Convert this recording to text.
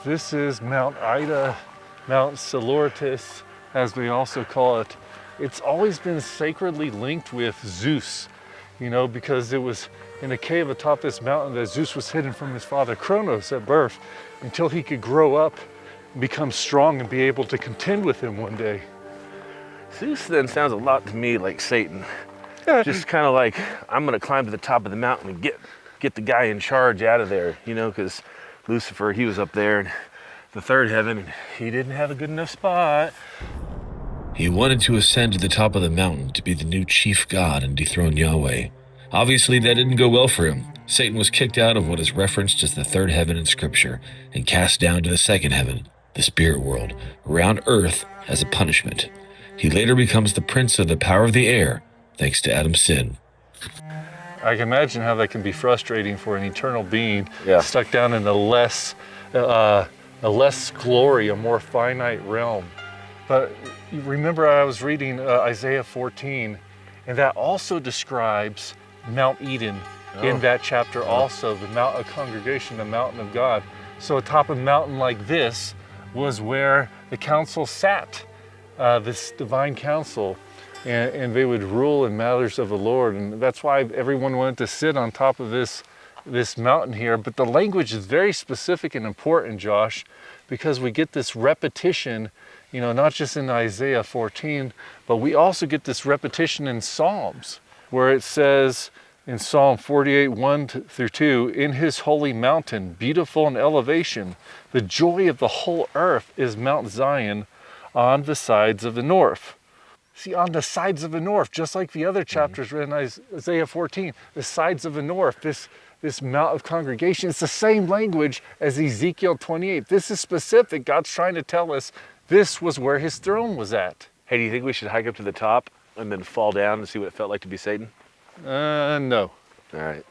This is Mount Ida, Mount Salortus, as they also call it. It's always been sacredly linked with Zeus, because it was in a cave atop this mountain that Zeus was hidden from his father Kronos at birth until he could grow up, become strong, and be able to contend with him one day. Zeus then sounds a lot to me like Satan. Just kind of like, I'm gonna climb to the top of the mountain and get the guy in charge out of there, because Lucifer, he was up there in the third heaven and he didn't have a good enough spot. He wanted to ascend to the top of the mountain to be the new chief god and dethrone Yahweh. Obviously, that didn't go well for him. Satan was kicked out of what is referenced as the third heaven in Scripture and cast down to the second heaven, the spirit world, around earth as a punishment. He later becomes the prince of the power of the air, thanks to Adam's sin. I can imagine how that can be frustrating for an eternal being stuck down in a less glory, a more finite realm. But you remember I was reading Isaiah 14, and that also describes Mount Eden in that chapter also, the Mount of Congregation, the mountain of God. So atop a mountain like this was where the council sat, this divine council, and they would rule in matters of the Lord. And that's why everyone wanted to sit on top of this mountain here. But the language is very specific and important, Josh, because we get this repetition, not just in Isaiah 14, but we also get this repetition in Psalms, where it says in Psalm 48, 1-2, in his holy mountain, beautiful in elevation, the joy of the whole earth is Mount Zion on the sides of the north. See, on the sides of the north, just like the other chapters in Isaiah 14, the sides of the north, this Mount of Congregation, it's the same language as Ezekiel 28. This is specific. God's trying to tell us this was where his throne was at. Hey, do you think we should hike up to the top and then fall down and see what it felt like to be Satan? No. All right.